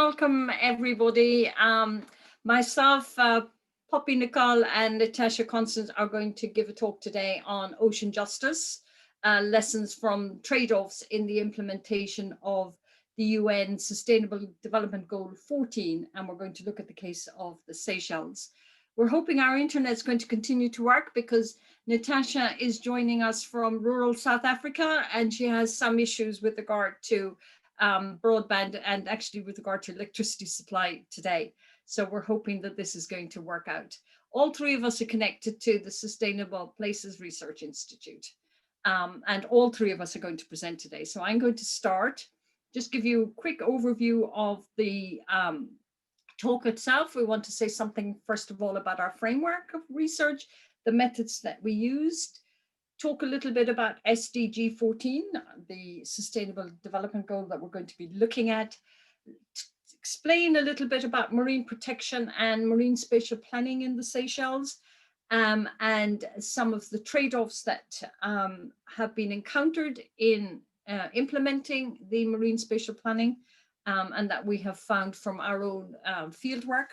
welcome everybody. Myself, Poppy Nicol and Natasha Constance are going to give a talk today on ocean justice, lessons from trade-offs in the implementation of the UN Sustainable Development Goal 14, and we're going to look at the case of the Seychelles. We're hoping our internet's going to continue to work because Natasha is joining us from rural South Africa, and she has some issues with regard to broadband and actually with regard to electricity supply today. So we're hoping that this is going to work out. All three of us are connected to the Sustainable Places Research Institute, and all three of us are going to present today. So I'm going to start, just give you a quick overview of the talk itself. We want to say something, first of all, about our framework of research, the methods that we used, talk a little bit about SDG 14, the Sustainable Development Goal that we're going to be looking at, explain a little bit about marine protection and marine spatial planning in the Seychelles, and some of the trade-offs that have been encountered in implementing the marine spatial planning, and that we have found from our own field work,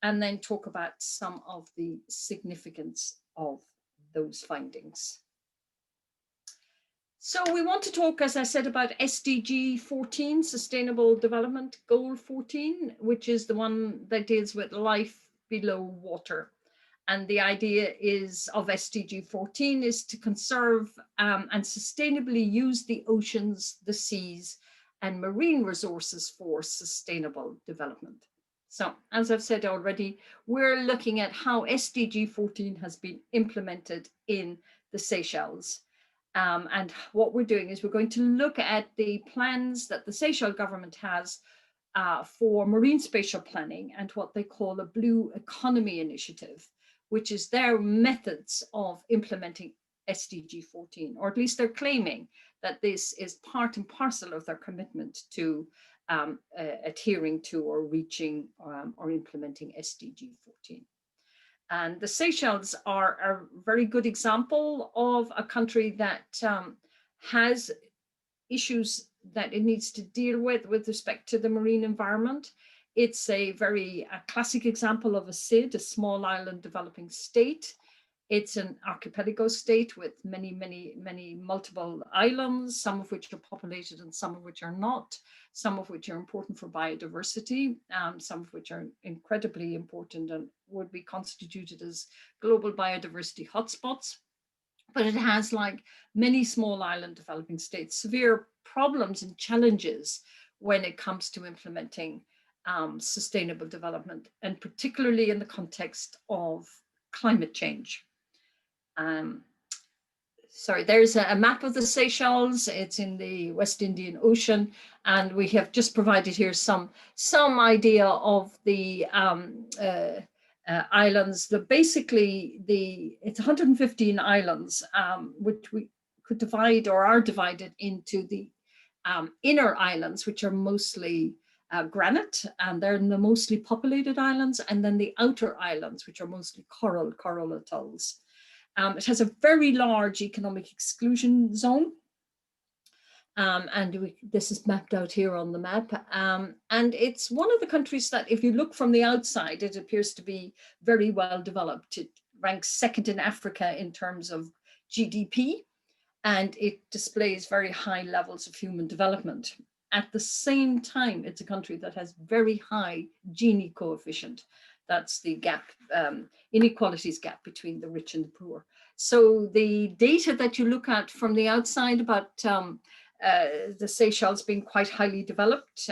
and then talk about some of the significance of those findings. So we want to talk, as I said, about SDG 14, Sustainable Development Goal 14, which is the one that deals with life below water. And the idea is of SDG 14 is to conserve and sustainably use the oceans, the seas, and marine resources for sustainable development. So, as I've said already, we're looking at how SDG 14 has been implemented in the Seychelles. And what we're doing is we're going to look at the plans that the Seychelles government has for marine spatial planning and what they call a blue economy initiative, which is their methods of implementing SDG 14, or at least they're claiming that this is part and parcel of their commitment to adhering to or reaching or implementing SDG 14. And the Seychelles are a very good example of a country that has issues that it needs to deal with respect to the marine environment. It's a very classic example of a SID, a small island developing state. It's an archipelago state with many multiple islands, some of which are populated and some of which are not, some of which are important for biodiversity, some of which are incredibly important and would be constituted as global biodiversity hotspots. But it has, like many small island developing states, severe problems and challenges when it comes to implementing sustainable development, and particularly in the context of climate change. Sorry, there's a map of the Seychelles. It's in the West Indian Ocean, and we have just provided here some idea of the islands. Basically, it's 115 islands, which we could divide or are divided into the inner islands, which are mostly granite, and they're the mostly populated islands, and then the outer islands, which are mostly coral atolls. It has a very large economic exclusion zone, and this is mapped out here on the map. And it's one of the countries that, if you look from the outside, it appears to be very well developed. It ranks second in Africa in terms of GDP, and it displays very high levels of human development. At the same time, it's a country that has very high Gini coefficient. That's the gap, inequalities gap between the rich and the poor. So the data that you look at from the outside about the Seychelles being quite highly developed,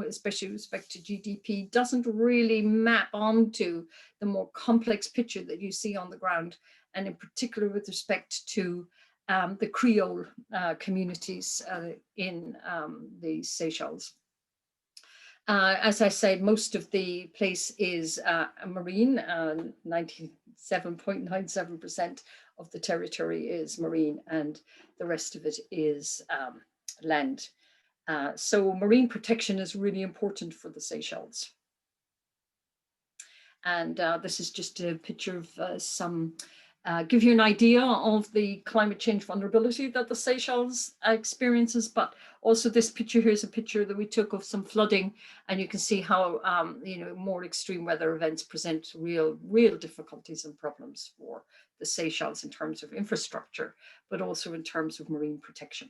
especially with respect to GDP, doesn't really map onto the more complex picture that you see on the ground, and in particular with respect to the Creole communities in the Seychelles. As I said, most of the place is marine. 97.97% of the territory is marine, and the rest of it is land. So marine protection is really important for the Seychelles. And this is just a picture of some give you an idea of the climate change vulnerability that the Seychelles experiences, but also this picture here is a picture that we took of some flooding, and you can see how more extreme weather events present real difficulties and problems for the Seychelles in terms of infrastructure, but also in terms of marine protection.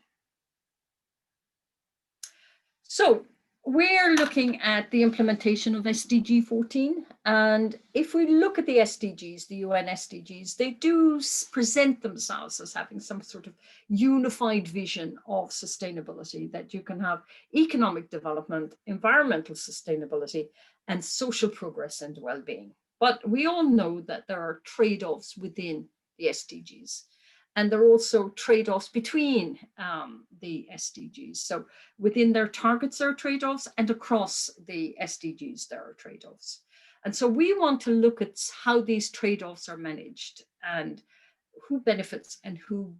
So we're looking at the implementation of SDG 14. And if we look at the SDGs, the UN SDGs, they do present themselves as having some sort of unified vision of sustainability, that you can have economic development, environmental sustainability, and social progress and well-being. But we all know that there are trade-offs within the SDGs. And there are also trade-offs between the SDGs. So within their targets, there are trade-offs, and across the SDGs, there are trade-offs. And so we want to look at how these trade-offs are managed and who benefits and who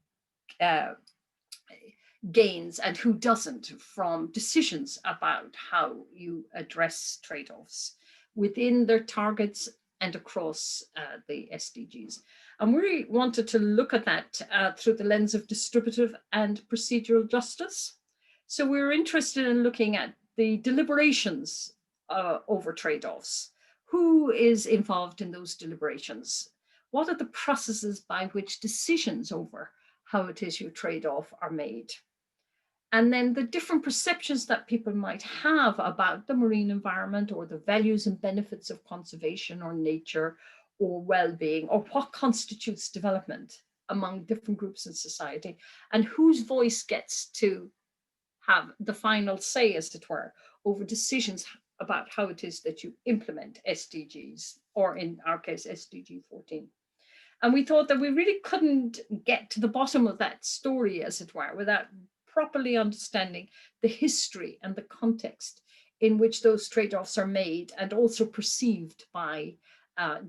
gains and who doesn't from decisions about how you address trade-offs within their targets and across the SDGs. And we wanted to look at that through the lens of distributive and procedural justice. So we were interested in looking at the deliberations over trade-offs. Who is involved in those deliberations? What are the processes by which decisions over how it is you trade off are made? And then the different perceptions that people might have about the marine environment, or the values and benefits of conservation or nature or well-being, or what constitutes development among different groups in society, and whose voice gets to have the final say, as it were, over decisions about how it is that you implement SDGs, or in our case, SDG 14. And we thought that we really couldn't get to the bottom of that story, as it were, without properly understanding the history and the context in which those trade-offs are made and also perceived by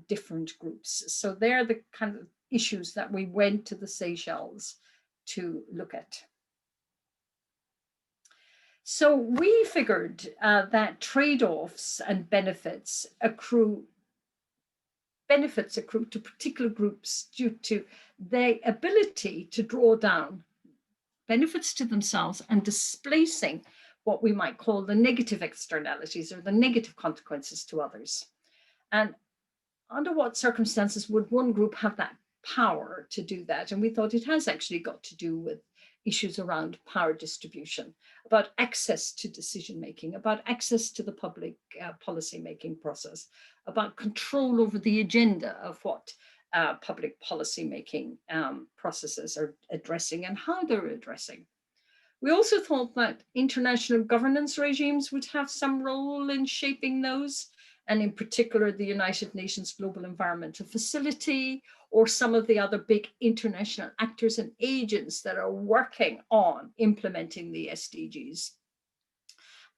different groups. So they're the kind of issues that we went to the Seychelles to look at. So we figured that trade-offs and benefits accrue to particular groups due to their ability to draw down benefits to themselves and displacing what we might call the negative externalities or the negative consequences to others. And under what circumstances would one group have that power to do that? And we thought it has actually got to do with issues around power distribution, about access to decision-making, about access to the public policy-making process, about control over the agenda of what public policy-making processes are addressing and how they're addressing. We also thought that international governance regimes would have some role in shaping those, and in particular, the United Nations Global Environmental Facility, or some of the other big international actors and agents that are working on implementing the SDGs.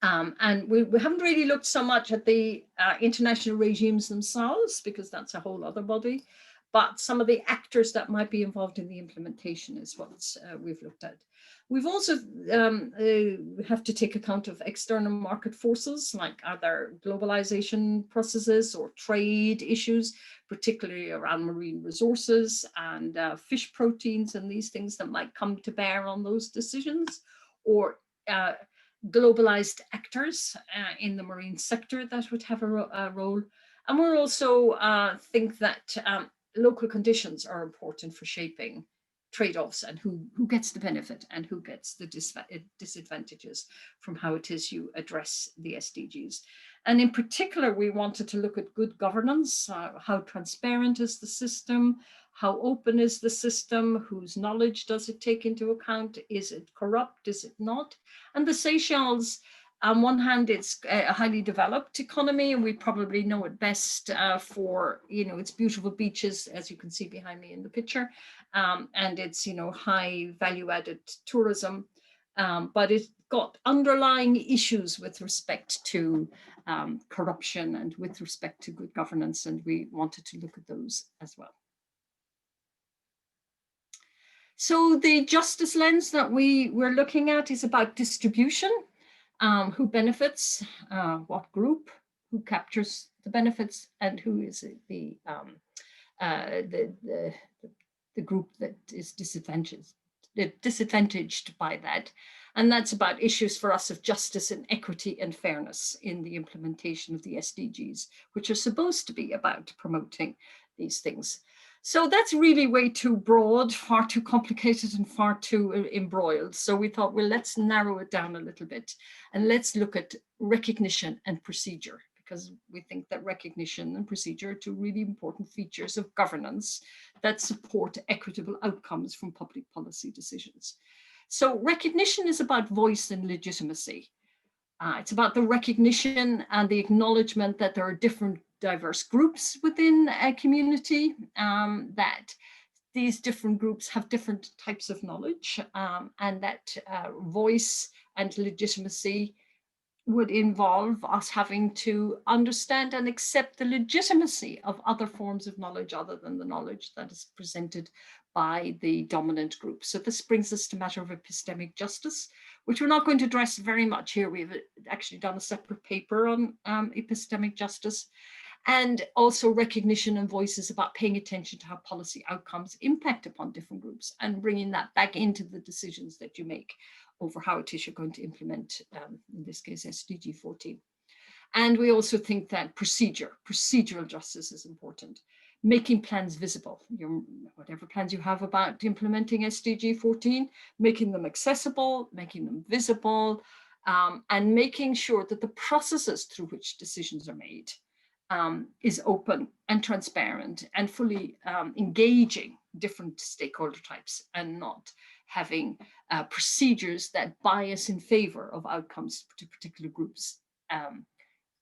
And we haven't really looked so much at the international regimes themselves, because that's a whole other body, but some of the actors that might be involved in the implementation is what we've looked at. We've also have to take account of external market forces, like are there globalization processes or trade issues, particularly around marine resources and fish proteins and these things that might come to bear on those decisions, or globalized actors in the marine sector that would have a role. And we're also think that local conditions are important for shaping trade-offs and who gets the benefit and who gets the disadvantages from how it is you address the SDGs. And in particular, we wanted to look at good governance, how transparent is the system, how open is the system, whose knowledge does it take into account, is it corrupt, is it not? And the Seychelles, on one hand, it's a highly developed economy, and we probably know it best for its beautiful beaches, as you can see behind me in the picture, and its high value-added tourism, but it's got underlying issues with respect to corruption and with respect to good governance, and we wanted to look at those as well. So the justice lens that we're looking at is about distribution. Who benefits, what group, who captures the benefits, and who is the the group that is disadvantaged by that. And that's about issues for us of justice and equity and fairness in the implementation of the SDGs, which are supposed to be about promoting these things. So that's really way too broad, far too complicated and far too embroiled. So we thought, well, let's narrow it down a little bit and let's look at recognition and procedure, because we think that recognition and procedure are two really important features of governance that support equitable outcomes from public policy decisions. So recognition is about voice and legitimacy. It's about the recognition and the acknowledgement that there are different diverse groups within a community, that these different groups have different types of knowledge, and that voice and legitimacy would involve us having to understand and accept the legitimacy of other forms of knowledge other than the knowledge that is presented by the dominant group. So this brings us to the matter of epistemic justice, which we're not going to address very much here. We've actually done a separate paper on epistemic justice, and also recognition and voices about paying attention to how policy outcomes impact upon different groups and bringing that back into the decisions that you make over how it is you're going to implement, in this case, SDG 14. And we also think that procedural justice is important. Making plans visible, whatever plans you have about implementing SDG 14, making them accessible, making them visible, and making sure that the processes through which decisions are made is open and transparent and fully engaging different stakeholder types, and not having procedures that bias in favor of outcomes to particular groups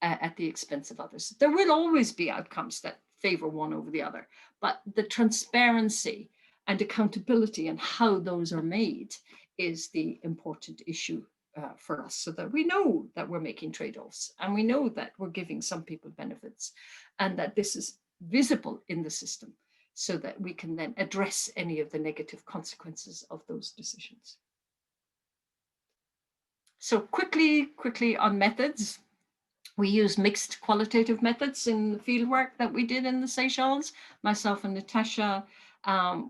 at the expense of others. There will always be outcomes that favor one over the other, but the transparency and accountability and how those are made is the important issue for us, so that we know that we're making trade-offs and we know that we're giving some people benefits, and that this is visible in the system, so that we can then address any of the negative consequences of those decisions. So quickly on methods. We use mixed qualitative methods in the fieldwork that we did in the Seychelles. Myself and Natasha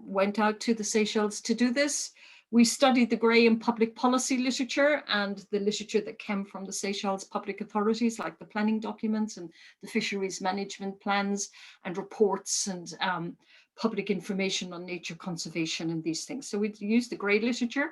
went out to the Seychelles to do this. We studied the grey and public policy literature and the literature that came from the Seychelles public authorities, like the planning documents and the fisheries management plans and reports and public information on nature conservation and these things. So we used the grey literature.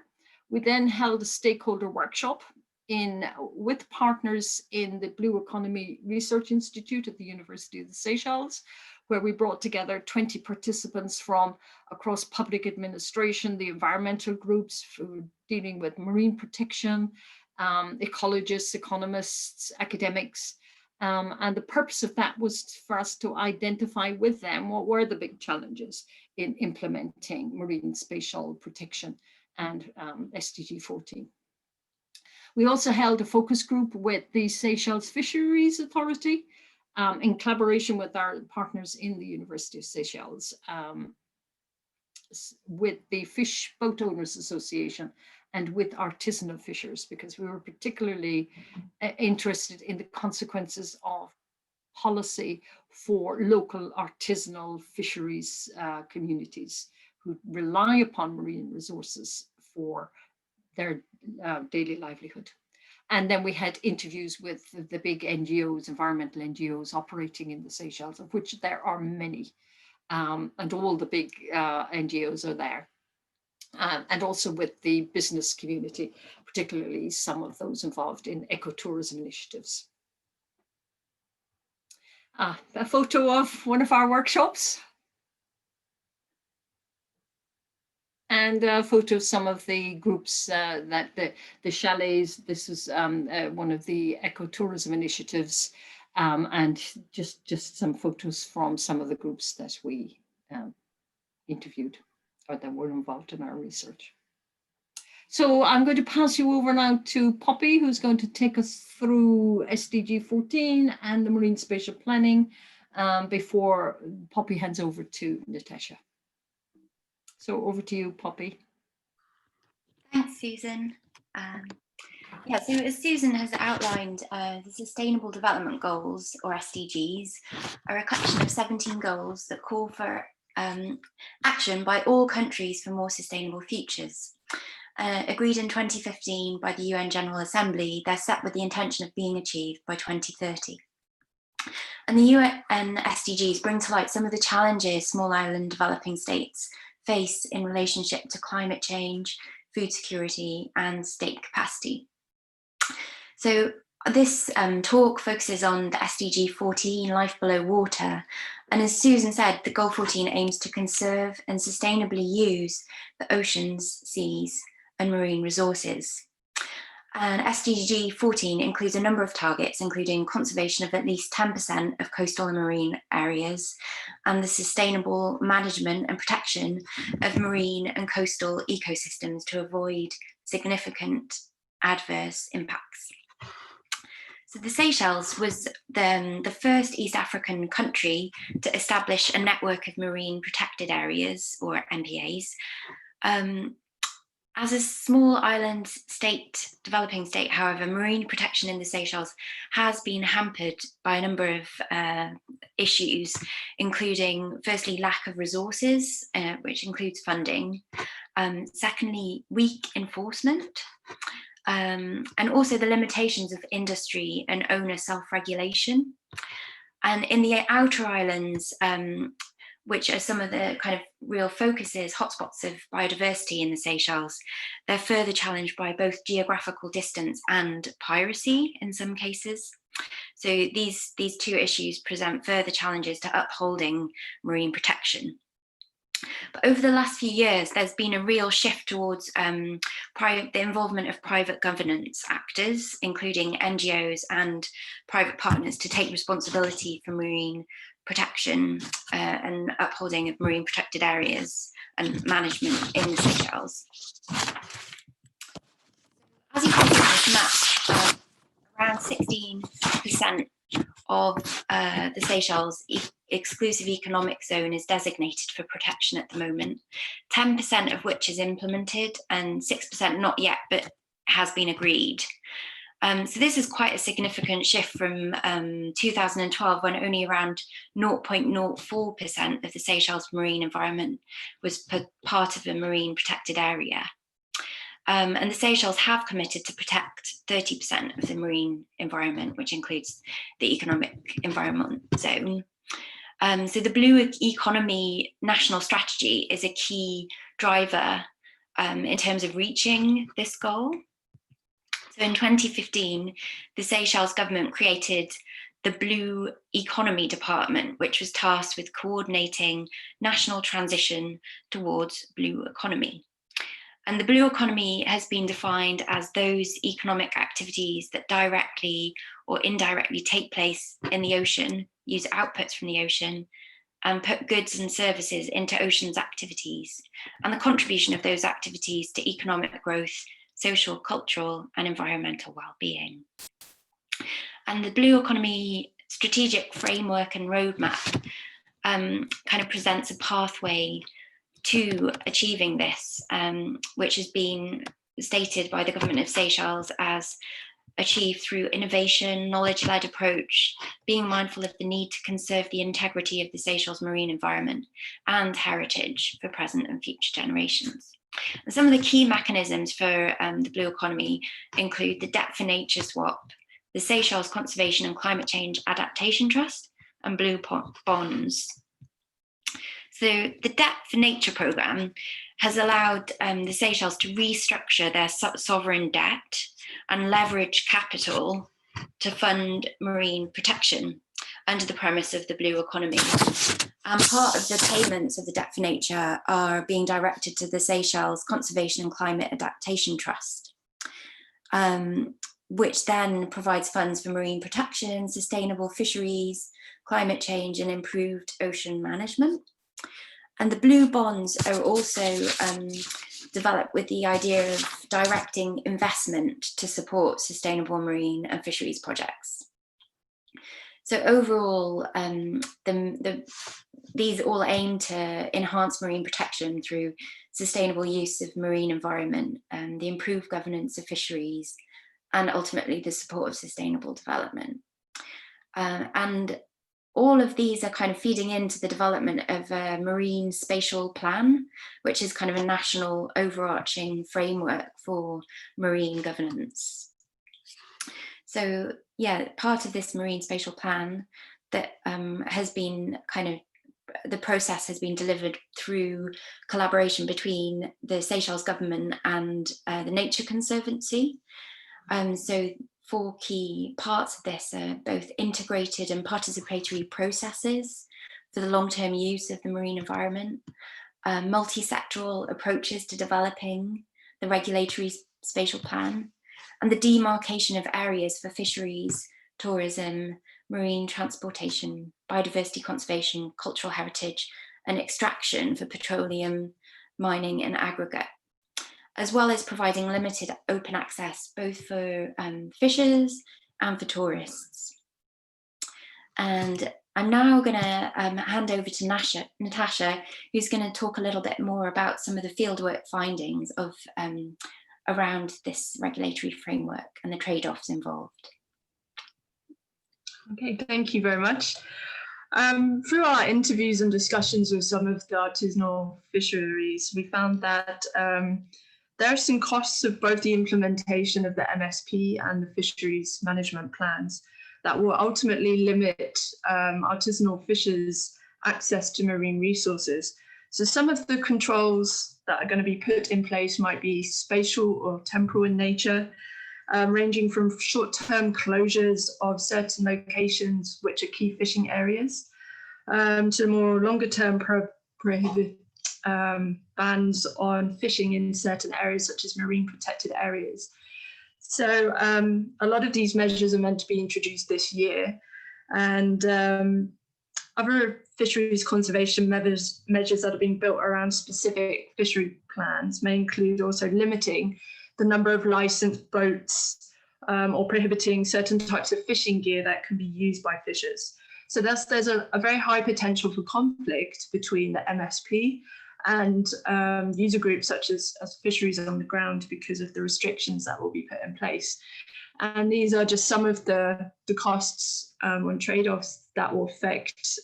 We then held a stakeholder workshop with partners in the Blue Economy Research Institute at the University of the Seychelles, where we brought together 20 participants from across public administration, the environmental groups who were dealing with marine protection, ecologists, economists, academics. And the purpose of that was for us to identify with them what were the big challenges in implementing marine spatial protection and SDG 14. We also held a focus group with the Seychelles Fisheries Authority in collaboration with our partners in the University of Seychelles, with the Fish Boat Owners Association and with artisanal fishers, because we were particularly interested in the consequences of policy for local artisanal fisheries communities who rely upon marine resources for their daily livelihood. And then we had interviews with the big NGOs, environmental NGOs operating in the Seychelles, of which there are many, and all the big NGOs are there. And also with the business community, particularly some of those involved in ecotourism initiatives. A photo of one of our workshops. And a photo of some of the groups that the chalets, this was one of the ecotourism initiatives, and just some photos from some of the groups that we interviewed or that were involved in our research. So I'm going to pass you over now to Poppy, who's going to take us through SDG 14 and the Marine Spatial Planning before Poppy hands over to Natasha. So over to you, Poppy. Thanks, Susan. Yeah, so as Susan has outlined, the Sustainable Development Goals, or SDGs, are a collection of 17 goals that call for action by all countries for more sustainable futures. Agreed in 2015 by the UN General Assembly, they're set with the intention of being achieved by 2030. And the UN SDGs bring to light some of the challenges small island developing states face in relationship to climate change, food security, and state capacity. So this talk focuses on the SDG 14, Life Below Water. And as Susan said, the Goal 14 aims to conserve and sustainably use the oceans, seas, and marine resources. And SDG 14 includes a number of targets, including conservation of at least 10% of coastal and marine areas, and the sustainable management and protection of marine and coastal ecosystems to avoid significant adverse impacts. So the Seychelles was the first East African country to establish a network of marine protected areas, or MPAs. As a small island state, developing state, however, marine protection in the Seychelles has been hampered by a number of issues, including, firstly, lack of resources, which includes funding. Secondly, weak enforcement. And also the limitations of industry and owner self-regulation. And in the outer islands, which are some of the kind of real focuses, hotspots of biodiversity in the Seychelles, they're further challenged by both geographical distance and piracy in some cases. So these two issues present further challenges to upholding marine protection. But over the last few years, there's been a real shift towards the involvement of private governance actors, including NGOs and private partners, to take responsibility for marine protection and upholding of marine protected areas and management in the Seychelles. As you can see on this map, around 16% of the Seychelles exclusive economic zone is designated for protection at the moment, 10% of which is implemented and 6% not yet, but has been agreed. So this is quite a significant shift from 2012, when only around 0.04% of the Seychelles marine environment was part of a marine protected area. And the Seychelles have committed to protect 30% of the marine environment, which includes the economic environment zone. So the Blue Economy National Strategy is a key driver in terms of reaching this goal. So in 2015, the Seychelles government created the Blue Economy Department, which was tasked with coordinating national transition towards blue economy. And the blue economy has been defined as those economic activities that directly or indirectly take place in the ocean, use outputs from the ocean, and put goods and services into oceans activities, and the contribution of those activities to economic growth, social, cultural, and environmental well-being. And the Blue Economy Strategic Framework and Roadmap kind of presents a pathway to achieving this, which has been stated by the government of Seychelles as achieved through innovation, knowledge-led approach, being mindful of the need to conserve the integrity of the Seychelles marine environment and heritage for present and future generations. And some of the key mechanisms for the blue economy include the Debt for Nature swap, the Seychelles Conservation and Climate Change Adaptation Trust, and blue bonds. So the Debt for Nature programme has allowed the Seychelles to restructure their sovereign debt and leverage capital to fund marine protection under the premise of the blue economy. And part of the payments of the Debt for Nature are being directed to the Seychelles Conservation and Climate Adaptation Trust, which then provides funds for marine protection, sustainable fisheries, climate change, and improved ocean management. And the blue bonds are also developed with the idea of directing investment to support sustainable marine and fisheries projects. So overall, these all aim to enhance marine protection through sustainable use of marine environment and the improved governance of fisheries and ultimately the support of sustainable development. And all of these are kind of feeding into the development of a Marine Spatial Plan, which is kind of a national overarching framework for marine governance. So yeah, part of this Marine Spatial Plan that has been kind of, the process has been delivered through collaboration between the Seychelles government and the Nature Conservancy. So 4 key parts of this are both integrated and participatory processes for the long-term use of the marine environment, multi-sectoral approaches to developing the regulatory spatial plan, and the demarcation of areas for fisheries, tourism, marine transportation, biodiversity conservation, cultural heritage, and extraction for petroleum, mining, and aggregate, as well as providing limited open access both for fishers and for tourists. And I'm now going to hand over to Natasha, who's going to talk a little bit more about some of the fieldwork findings of around this regulatory framework and the trade-offs involved. Okay, thank you very much. Through our interviews and discussions with some of the artisanal fisheries, we found that there are some costs of both the implementation of the MSP and the fisheries management plans that will ultimately limit artisanal fishers' access to marine resources. So some of the controls that are going to be put in place might be spatial or temporal in nature, ranging from short-term closures of certain locations which are key fishing areas, to more longer-term prohibit bans on fishing in certain areas such as marine protected areas. So a lot of these measures are meant to be introduced this year, and other fisheries conservation measures that are being built around specific fishery plans may include also limiting the number of licensed boats or prohibiting certain types of fishing gear that can be used by fishers. So there's a very high potential for conflict between the MSP and user groups such as fisheries on the ground because of the restrictions that will be put in place. And these are just some of the costs on trade-offs that will affect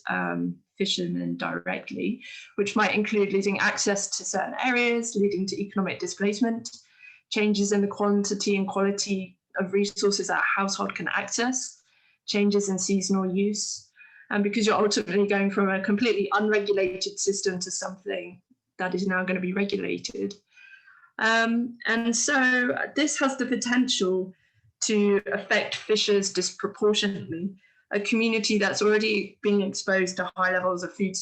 fishermen directly, which might include losing access to certain areas, leading to economic displacement, changes in the quantity and quality of resources that a household can access, changes in seasonal use, and because you're ultimately going from a completely unregulated system to something that is now going to be regulated. And so this has the potential to affect fishers disproportionately, a community that's already been exposed to high levels of food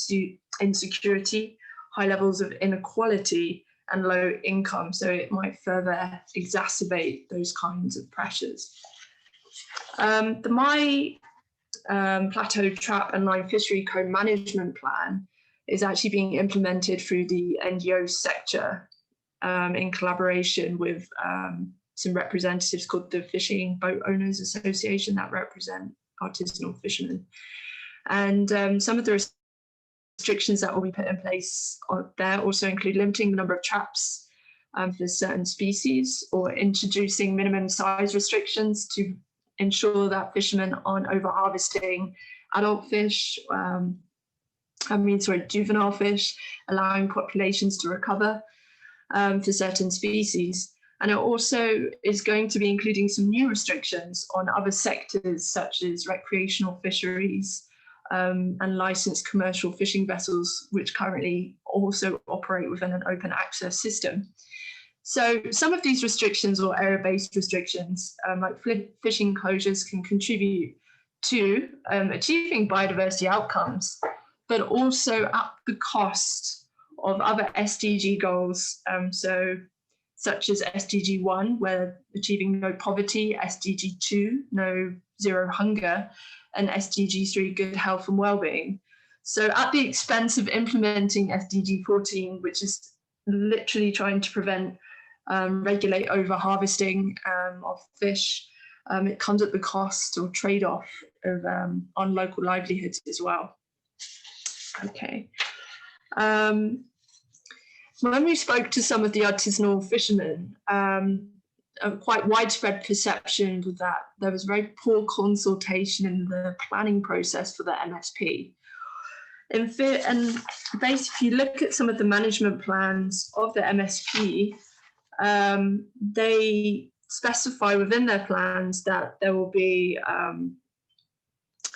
insecurity, high levels of inequality, and low income. So it might further exacerbate those kinds of pressures. The My Plateau Trap and Line Fishery Co-Management Plan is actually being implemented through the NGO sector in collaboration with some representatives called the Fishing Boat Owners Association that represent artisanal fishermen. And some of the restrictions that will be put in place there also include limiting the number of traps for certain species, or introducing minimum size restrictions to ensure that fishermen aren't over-harvesting adult fish, juvenile fish, allowing populations to recover for certain species. And it also is going to be including some new restrictions on other sectors such as recreational fisheries and licensed commercial fishing vessels, which currently also operate within an open access system. So some of these restrictions or area-based restrictions, like fishing closures, can contribute to achieving biodiversity outcomes, but also at the cost of other SDG goals, such as SDG 1, where achieving no poverty, SDG 2, no zero hunger, and SDG 3, good health and well-being. So at the expense of implementing SDG 14, which is literally trying to prevent, regulate over-harvesting of fish, it comes at the cost or trade-off of on local livelihoods as well. Okay. When we spoke to some of the artisanal fishermen, a quite widespread perception that there was very poor consultation in the planning process for the MSP. And basically, if you look at some of the management plans of the MSP, they specify within their plans that there will be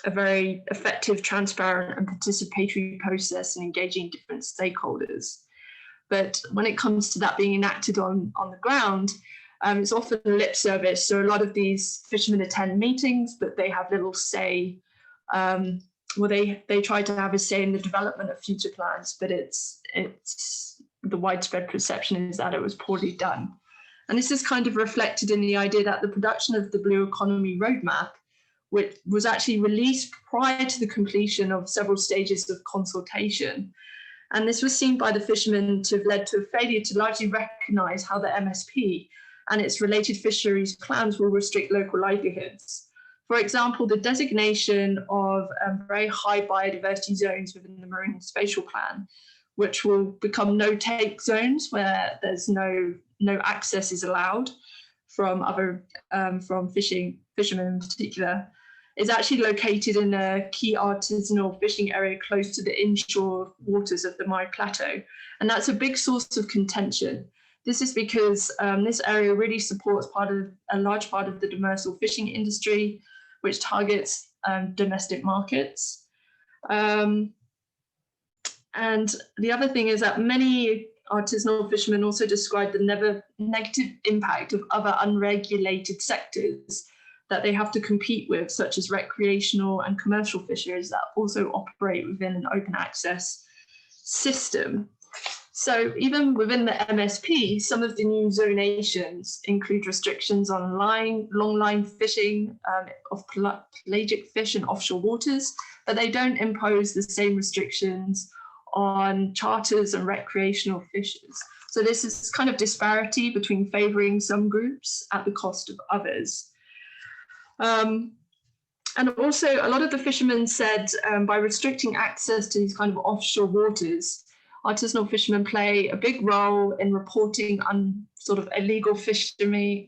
a very effective, transparent and participatory process in engaging different stakeholders. But when it comes to that being enacted on the ground, it's often lip service. So a lot of these fishermen attend meetings, but they have little say. They try to have a say in the development of future plans, but it's the widespread perception is that it was poorly done. And this is kind of reflected in the idea that the production of the Blue Economy Roadmap, which was actually released prior to the completion of several stages of consultation. And this was seen by the fishermen to have led to a failure to largely recognise how the MSP and its related fisheries plans will restrict local livelihoods. For example, the designation of very high biodiversity zones within the Marine Spatial Plan, which will become no-take zones where there's no access is allowed from fishermen in particular, is actually located in a key artisanal fishing area close to the inshore waters of the Mare Plateau. And that's a big source of contention. This is because this area really supports a large part of the demersal fishing industry, which targets domestic markets. And the other thing is that many artisanal fishermen also describe the negative impact of other unregulated sectors that they have to compete with, such as recreational and commercial fisheries that also operate within an open access system. So even within the MSP, some of the new zonations include restrictions on long line fishing of pelagic fish in offshore waters, but they don't impose the same restrictions on charters and recreational fishers. So this is kind of disparity between favouring some groups at the cost of others. And also a lot of the fishermen said by restricting access to these kind of offshore waters, artisanal fishermen play a big role in reporting on sort of illegal fishing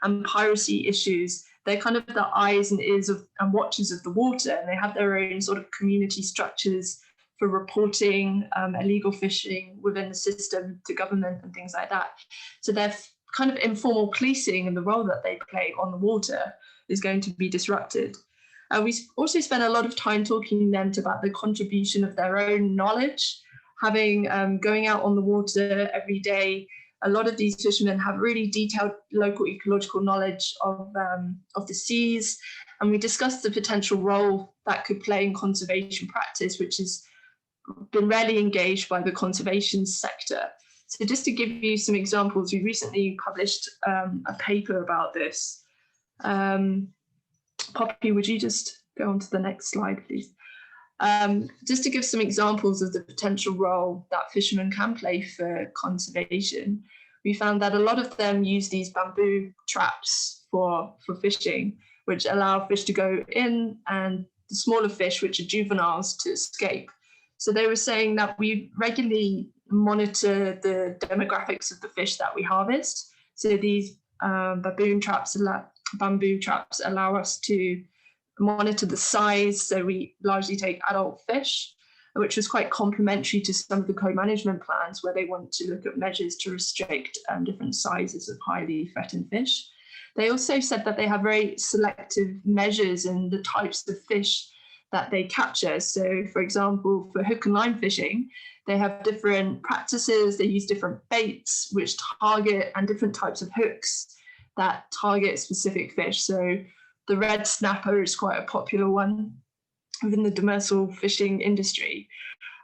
and piracy issues. They're kind of the eyes and ears and watchers of the water, and they have their own sort of community structures for reporting illegal fishing within the system to government and things like that. So their kind of informal policing and the role that they play on the water is going to be disrupted. We also spent a lot of time talking then about the contribution of their own knowledge, having going out on the water every day. A lot of these fishermen have really detailed local ecological knowledge of the seas, and we discussed the potential role that could play in conservation practice, which has been rarely engaged by the conservation sector. So just to give you some examples, we recently published a paper about this. Poppy, would you just go on to the next slide, please? Just to give some examples of the potential role that fishermen can play for conservation, we found that a lot of them use these bamboo traps for fishing, which allow fish to go in and the smaller fish, which are juveniles, to escape. So they were saying that we regularly monitor the demographics of the fish that we harvest. So these bamboo traps allow us to monitor the size. So we largely take adult fish, which was quite complementary to some of the co-management plans where they want to look at measures to restrict different sizes of highly threatened fish. They also said that they have very selective measures in the types of fish that they capture. So for example, for hook and line fishing, they have different practices. They use different baits which target, and different types of hooks that target specific fish. So the red snapper is quite a popular one within the demersal fishing industry.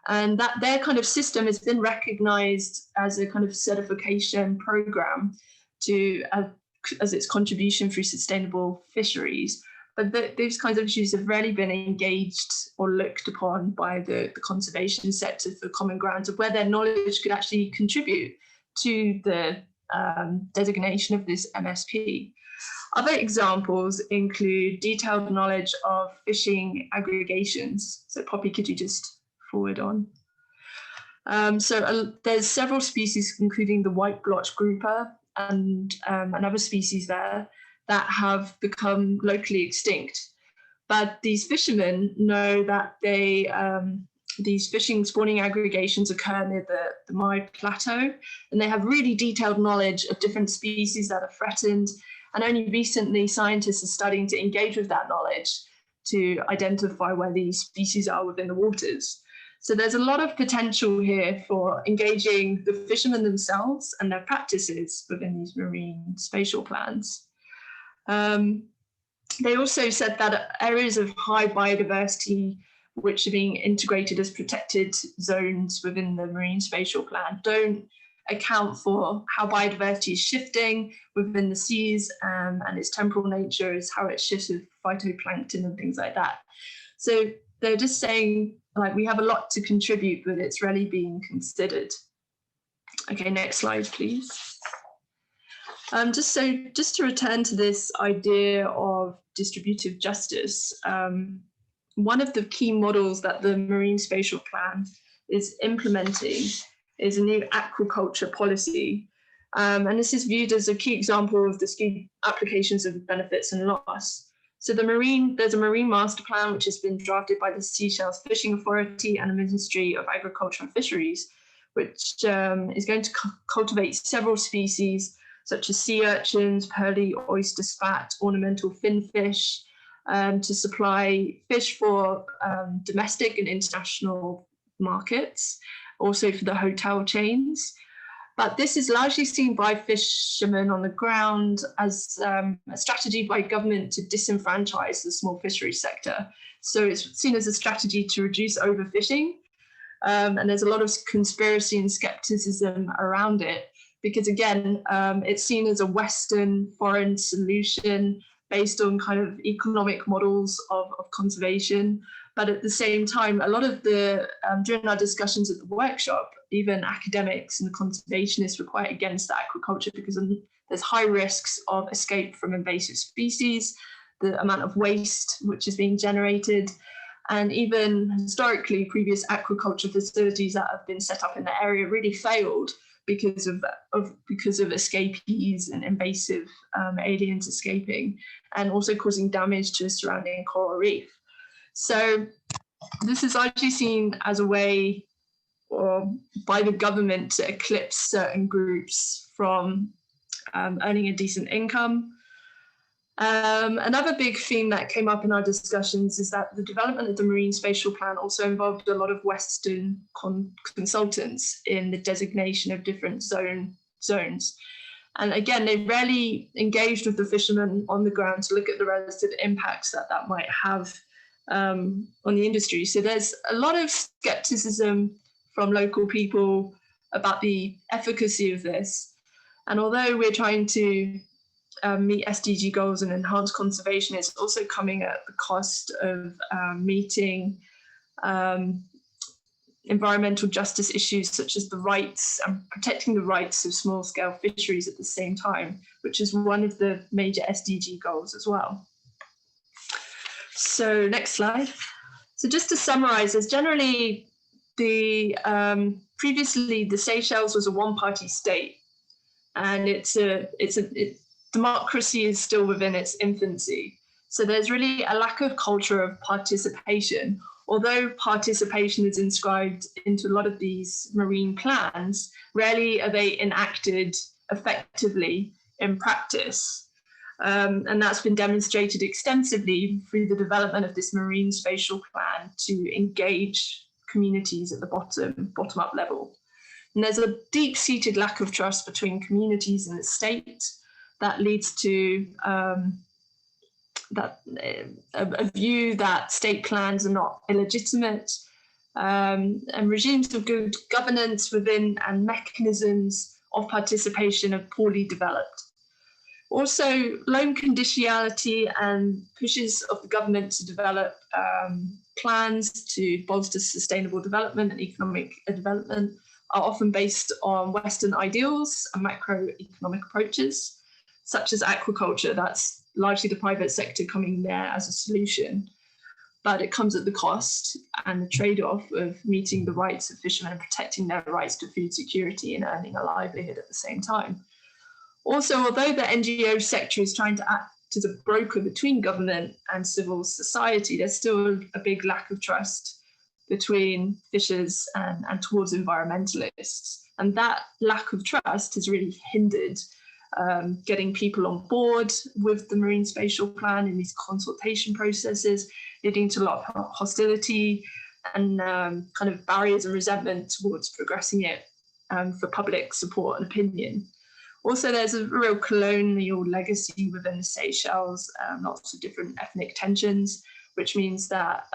And that their kind of system has been recognized as a kind of certification program to as its contribution through sustainable fisheries. But those kinds of issues have rarely been engaged or looked upon by the conservation sector for common grounds of where their knowledge could actually contribute to the designation of this MSP. Other examples include detailed knowledge of fishing aggregations. So Poppy, could you just forward on? There's several species, including the white blotch grouper and other species there that have become locally extinct. But these fishermen know that these fishing spawning aggregations occur near the Mide Plateau, and they have really detailed knowledge of different species that are threatened. And only recently, scientists are starting to engage with that knowledge to identify where these species are within the waters. So there's a lot of potential here for engaging the fishermen themselves and their practices within these marine spatial plans. They also said that areas of high biodiversity, which are being integrated as protected zones within the Marine Spatial Plan, don't account for how biodiversity is shifting within the seas, and its temporal nature is how it shifts with phytoplankton and things like that. So they're just saying, like, we have a lot to contribute, but it's really being considered. Okay, next slide, please. Just to return to this idea of distributive justice, one of the key models that the Marine Spatial Plan is implementing is a new aquaculture policy. And this is viewed as a key example of the skewed applications of benefits and loss. So there's a Marine Master Plan, which has been drafted by the Seychelles Fishing Authority and the Ministry of Agriculture and Fisheries, which is going to cultivate several species, such as sea urchins, pearly oyster spat, ornamental finfish, to supply fish for domestic and international markets, also for the hotel chains. But this is largely seen by fishermen on the ground as a strategy by government to disenfranchise the small fisheries sector. So it's seen as a strategy to reduce overfishing. And there's a lot of conspiracy and skepticism around it, because again, it's seen as a Western foreign solution based on kind of economic models of conservation. But at the same time, a lot of during our discussions at the workshop, even academics and conservationists were quite against the aquaculture because there's high risks of escape from invasive species, the amount of waste which is being generated, and even historically, previous aquaculture facilities that have been set up in the area really failed because of escapees and invasive aliens escaping, and also causing damage to the surrounding coral reef. So this is largely seen as a way by the government to eclipse certain groups from earning a decent income. Another big theme that came up in our discussions is that the development of the Marine Spatial Plan also involved a lot of Western consultants in the designation of different zones. And again, they rarely engaged with the fishermen on the ground to look at the relative impacts that might have on the industry. So there's a lot of skepticism from local people about the efficacy of this. And although we're trying to meet SDG goals and enhance conservation, it's also coming at the cost of meeting environmental justice issues such as the rights and protecting the rights of small-scale fisheries at the same time, which is one of the major SDG goals as well. So next slide. So just to summarize, there's generally previously the Seychelles was a one-party state, and democracy is still within its infancy. So there's really a lack of culture of participation. Although participation is inscribed into a lot of these marine plans, rarely are they enacted effectively in practice. And that's been demonstrated extensively through the development of this Marine Spatial Plan to engage communities at the bottom-up level. And there's a deep-seated lack of trust between communities and the state that leads to a view that state plans are not illegitimate, and regimes of good governance within and mechanisms of participation are poorly developed. Also, loan conditionality and pushes of the government to develop plans to bolster sustainable development and economic development are often based on Western ideals and macroeconomic approaches, such as aquaculture. That's largely the private sector coming there as a solution. but it comes at the cost and the trade-off of meeting the rights of fishermen and protecting their rights to food security and earning a livelihood at the same time. Also, although the NGO sector is trying to act as a broker between government and civil society, there's still a big lack of trust between fishers and towards environmentalists. And that lack of trust has really hindered getting people on board with the Marine Spatial Plan in these consultation processes, leading to a lot of hostility and kind of barriers and resentment towards progressing it for public support and opinion. Also, there's a real colonial legacy within the Seychelles, lots of different ethnic tensions, which means that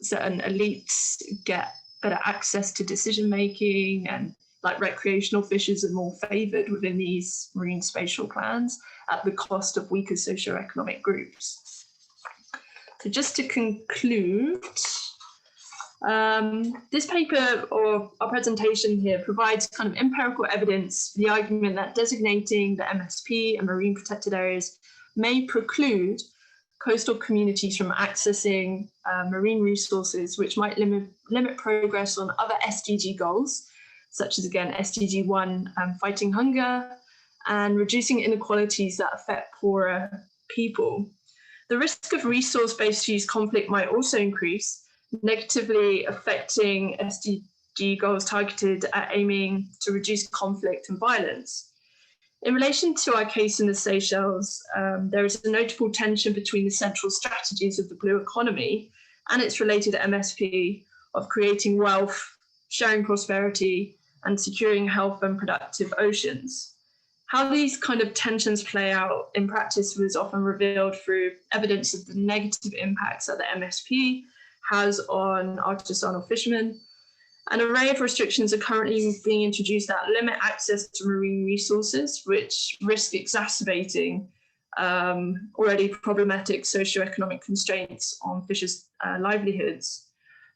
certain elites get better access to decision making, and like recreational fishers are more favoured within these marine spatial plans at the cost of weaker socioeconomic groups. So just to conclude, this paper or our presentation here provides kind of empirical evidence for the argument that designating the MSP and marine protected areas may preclude coastal communities from accessing marine resources, which might limit progress on other SDG goals, such as, again, SDG 1, fighting hunger, and reducing inequalities that affect poorer people. The risk of resource-based use conflict might also increase, negatively affecting SDG goals targeted at aiming to reduce conflict and violence. In relation to our case in the Seychelles, there is a notable tension between the central strategies of the blue economy and its related MSP of creating wealth, sharing prosperity, and securing health and productive oceans. How these kind of tensions play out in practice was often revealed through evidence of the negative impacts that the MSP has on artisanal fishermen. An array of restrictions are currently being introduced that limit access to marine resources, which risk exacerbating already problematic socioeconomic constraints on fishers' livelihoods.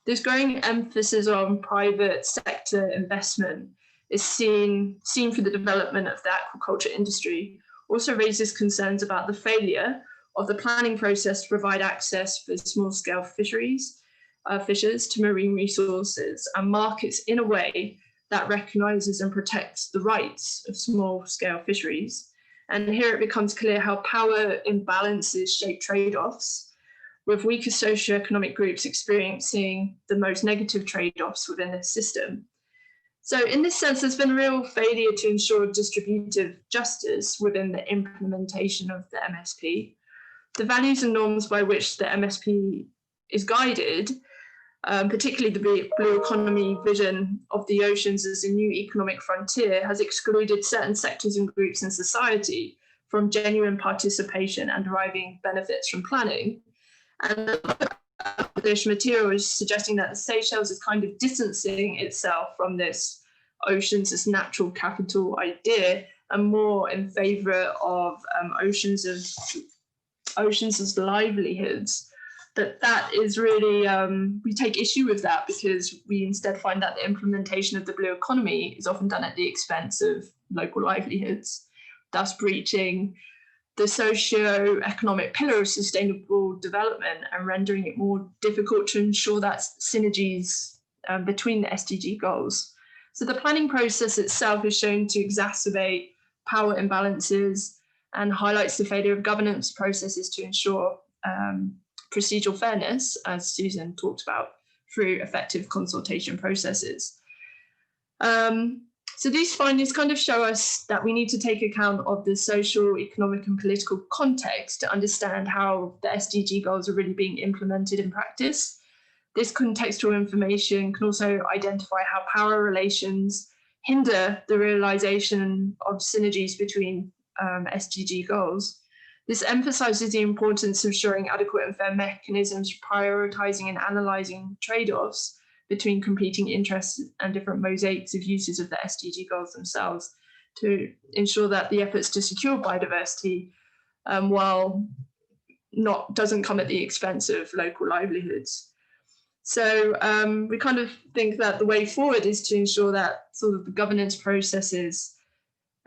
This growing emphasis on private sector investment is seen for the development of the aquaculture industry, also raises concerns about the failure of the planning process to provide access for small-scale fishers to marine resources and markets in a way that recognises and protects the rights of small-scale fisheries. And here it becomes clear how power imbalances shape trade-offs, with weaker socioeconomic groups experiencing the most negative trade-offs within the system. So in this sense, there's been a real failure to ensure distributive justice within the implementation of the MSP. The values and norms by which the MSP is guided, particularly the blue economy vision of the oceans as a new economic frontier, has excluded certain sectors and groups in society from genuine participation and deriving benefits from planning. And the published material is suggesting that the Seychelles is kind of distancing itself from this oceans as natural capital idea and more in favour of oceans as livelihoods. That is really, we take issue with that because we instead find that the implementation of the blue economy is often done at the expense of local livelihoods, thus breaching the socio-economic pillar of sustainable development and rendering it more difficult to ensure that synergies between the SDG goals. So the planning process itself is shown to exacerbate power imbalances and highlights the failure of governance processes to ensure procedural fairness, as Susan talked about, through effective consultation processes. So these findings kind of show us that we need to take account of the social, economic and political context to understand how the SDG goals are really being implemented in practice. This contextual information can also identify how power relations hinder the realization of synergies between SDG goals. This emphasizes the importance of ensuring adequate and fair mechanisms for prioritizing and analyzing trade-offs between competing interests and different mosaics of uses of the SDG goals themselves to ensure that the efforts to secure biodiversity, while doesn't come at the expense of local livelihoods. So we kind of think that the way forward is to ensure that sort of the governance processes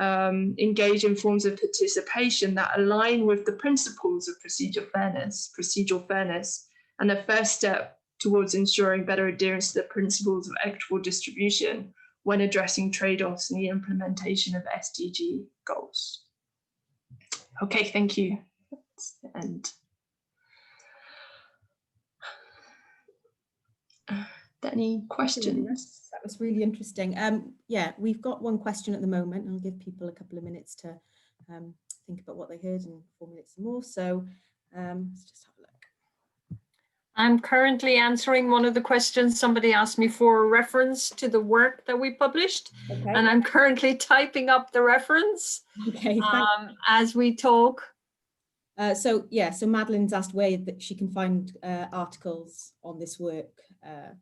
engage in forms of participation that align with the principles of procedural fairness, and the first step towards ensuring better adherence to the principles of equitable distribution when addressing trade-offs in the implementation of SDG goals. Okay, thank you. That's the end. Any questions? That was really interesting. Yeah, we've got one question at the moment. I'll give people a couple of minutes to think about what they heard and formulate some more. So let's just have a look. I'm currently answering one of the questions. Somebody asked me for a reference to the work that we published, Okay. and I'm currently typing up the reference Okay, as we talk. So Madeline's asked where that she can find articles on this work.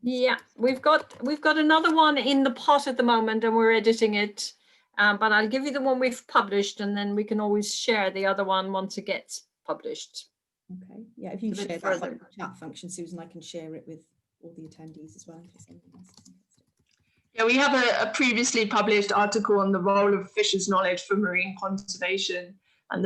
Yeah, we've got another one in the pot at the moment, and we're editing it. But I'll give you the one we've published, and then we can always share the other one once it gets published. Okay, yeah, if you share that on the chat function, Susan, I can share it with all the attendees as well. In case anyone else is interested. Yeah, we have a previously published article on the role of fishers' knowledge for marine conservation and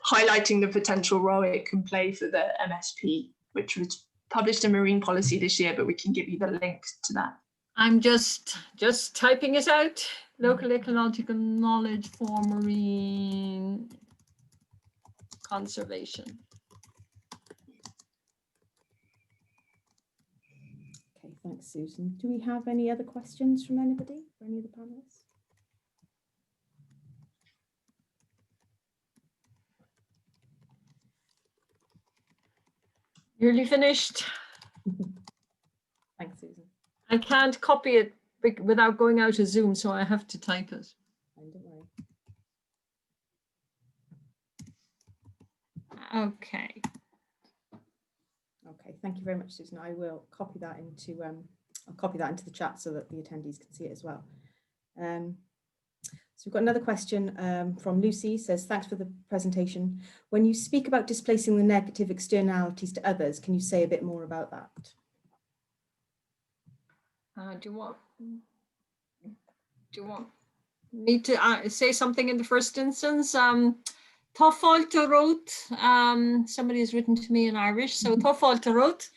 highlighting the potential role it can play for the MSP, which was published in Marine Policy this year, but we can give you the link to that. I'm just typing it out. Local ecological knowledge for marine conservation. Okay, thanks, Susan. Do we have any other questions from anybody, for any of the panelists? Nearly finished. Thanks, Susan. I can't copy it without going out of Zoom, so I have to type it. Don't worry. Okay. Okay, thank you very much, Susan. I will copy that into I'll copy that into the chat so that the attendees can see it as well. So we've got another question from Lucy. Says, thanks for the presentation. When you speak about displacing the negative externalities to others, can you say a bit more about that? Do you want me to say something in the first instance? Táfáilte wrote, somebody has written to me in Irish, so Táfáilte wrote.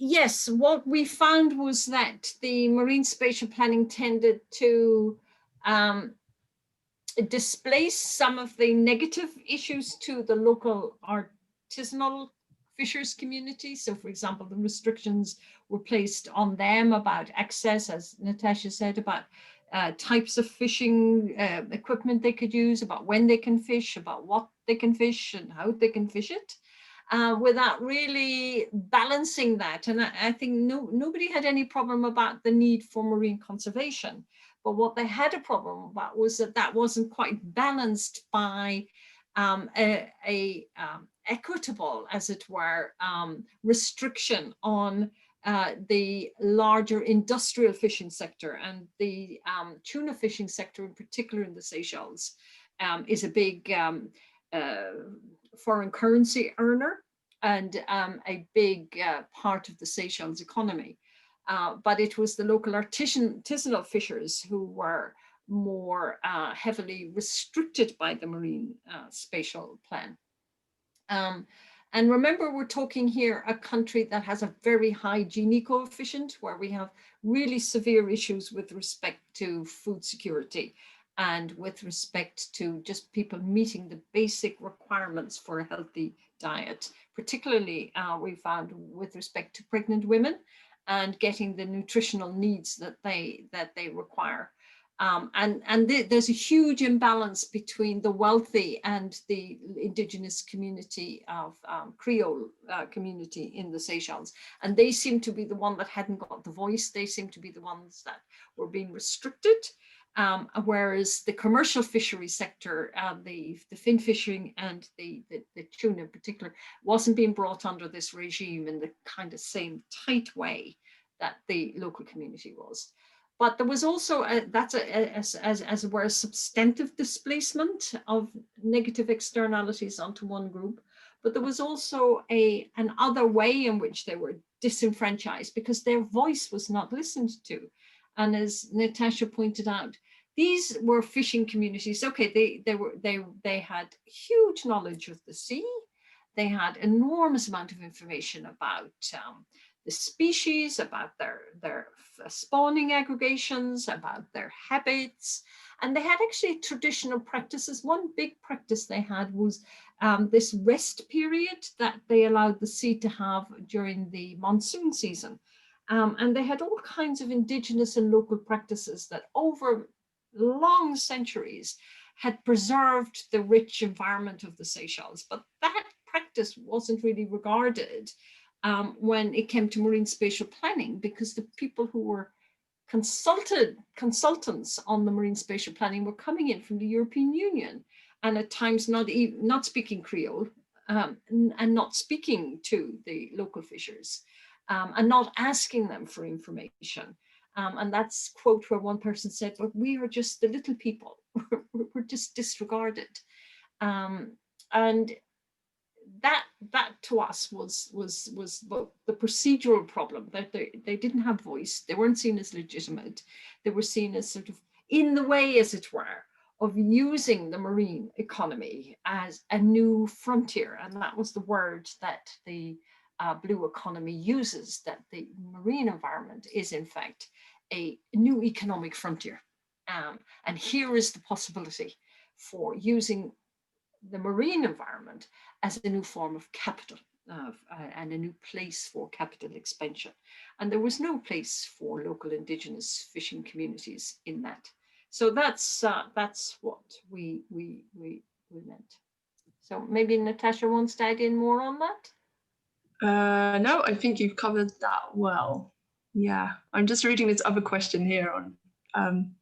Yes, what we found was that the Marine Spatial Planning tended to displace some of the negative issues to the local artisanal fishers community. So, for example, the restrictions were placed on them about access, as Natasha said, about types of fishing equipment they could use, about when they can fish, about what they can fish and how they can fish it. Without really balancing that. And I think nobody had any problem about the need for marine conservation. But what they had a problem about was that wasn't quite balanced by equitable, as it were, restriction on the larger industrial fishing sector. And the tuna fishing sector in particular in the Seychelles is a big foreign currency earner and a big part of the Seychelles economy. But it was the local artisanal fishers who were more heavily restricted by the Marine Spatial Plan. And remember, we're talking here a country that has a very high Gini coefficient, where we have really severe issues with respect to food security and with respect to just people meeting the basic requirements for a healthy diet, particularly we found with respect to pregnant women and getting the nutritional needs that they require. There's a huge imbalance between the wealthy and the indigenous community of Creole community in the Seychelles. And they seem to be the one that hadn't got the voice. They seem to be the ones that were being restricted. Whereas the commercial fishery sector, the fin fishing and the tuna in particular, wasn't being brought under this regime in the kind of same tight way that the local community was. But there was also as it were a substantive displacement of negative externalities onto one group. But there was also an other way in which they were disenfranchised because their voice was not listened to. And as Natasha pointed out, these were fishing communities. Okay, they had huge knowledge of the sea. They had enormous amount of information about the species, about their spawning aggregations, about their habits. And they had actually traditional practices. One big practice they had was this rest period that they allowed the sea to have during the monsoon season. And they had all kinds of indigenous and local practices that over long centuries had preserved the rich environment of the Seychelles. But that practice wasn't really regarded when it came to marine spatial planning, because the people who were consultants on the marine spatial planning were coming in from the European Union, and at times not speaking Creole and not speaking to the local fishers and not asking them for information. And that's quote where one person said, but we are just the little people, we're just disregarded. And that to us was the procedural problem, that they didn't have voice, they weren't seen as legitimate, they were seen as sort of in the way, as it were, of using the marine economy as a new frontier. And that was the word that the blue economy uses, that the marine environment is in fact a new economic frontier. And here is the possibility for using the marine environment as a new form of capital and a new place for capital expansion. And there was no place for local indigenous fishing communities in that. So that's what we meant. So maybe Natasha wants to add in more on that? No, I think you've covered that well. Yeah, I'm just reading this other question here on,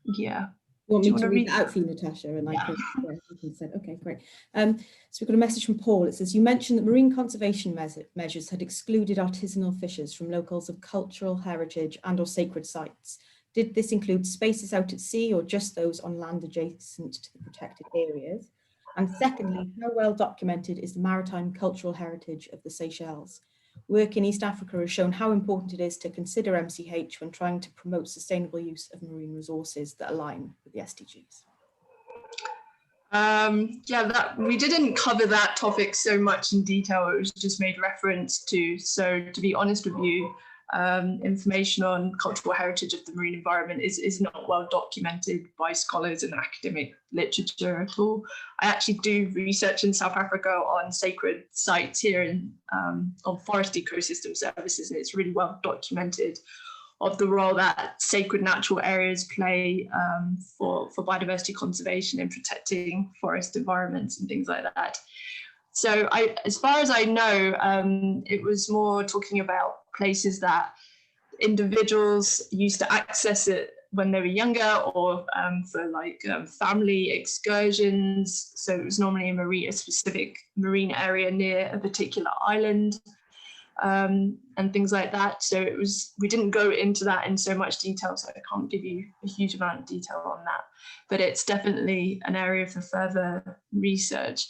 yeah. Want me to read that out for you, Natasha? And I can, yeah, you can say, okay, great. So we've got a message from Paul. It says, you mentioned that marine conservation measures had excluded artisanal fishers from locales of cultural heritage and or sacred sites. Did this include spaces out at sea or just those on land adjacent to the protected areas? And secondly, how well documented is the maritime cultural heritage of the Seychelles? Work in East Africa has shown how important it is to consider MCH when trying to promote sustainable use of marine resources that align with the SDGs. Yeah, we didn't cover that topic so much in detail. It was just made reference to. So to be honest with you, information on cultural heritage of the marine environment is not well documented by scholars and academic literature at all. I actually do research in South Africa on sacred sites here in on forest ecosystem services, and it's really well documented of the role that sacred natural areas play for biodiversity conservation and protecting forest environments and things like that. So as far as I know, it was more talking about places that individuals used to access it when they were younger, or for like family excursions. So it was normally a specific marine area near a particular island, and things like that. So we didn't go into that in so much detail, so I can't give you a huge amount of detail on that, but it's definitely an area for further research.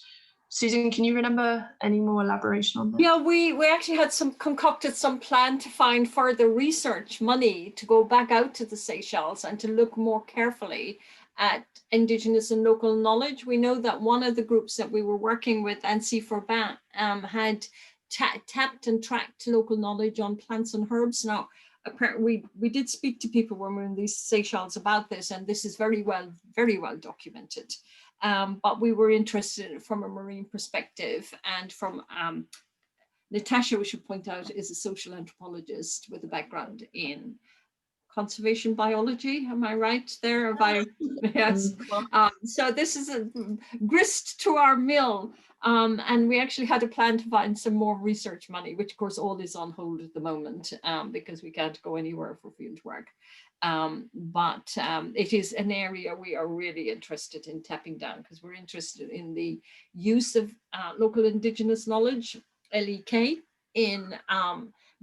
Susan, can you remember any more elaboration on that? Yeah, we actually had concocted some plan to find further research money to go back out to the Seychelles and to look more carefully at indigenous and local knowledge. We know that one of the groups that we were working with, NC4BAT, had tapped and tracked local knowledge on plants and herbs. Now, apparently we did speak to people when we were in these Seychelles about this, and this is very well documented. But we were interested from a marine perspective, and from Natasha, we should point out, is a social anthropologist with a background in conservation biology. Am I right there? Yes. So this is a grist to our mill. And we actually had a plan to find some more research money, which of course all is on hold at the moment because we can't go anywhere for field work. But it is an area we are really interested in tapping down, because we're interested in the use of local indigenous knowledge, LEK, in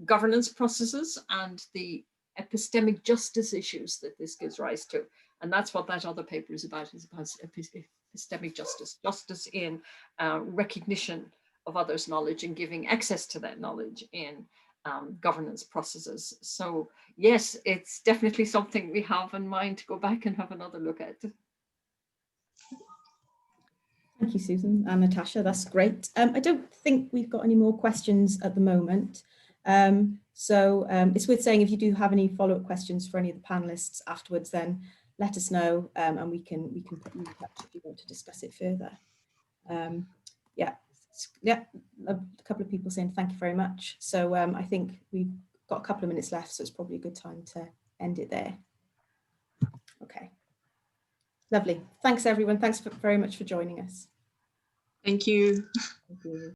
governance processes and the epistemic justice issues that this gives rise to. And that's what that other paper is about epistemic justice in recognition of others' knowledge and giving access to that knowledge in governance processes. So yes, it's definitely something we have in mind to go back and have another look at. Thank you, Susan and Natasha. That's great. I don't think we've got any more questions at the moment. So it's worth saying if you do have any follow-up questions for any of the panelists afterwards, then let us know and we can put you in touch if you want to discuss it further. Yeah, a couple of people saying thank you very much. So I think we've got a couple of minutes left, so it's probably a good time to end it there. Okay, lovely. Thanks everyone. Thanks very much for joining us. Thank you. Thank you.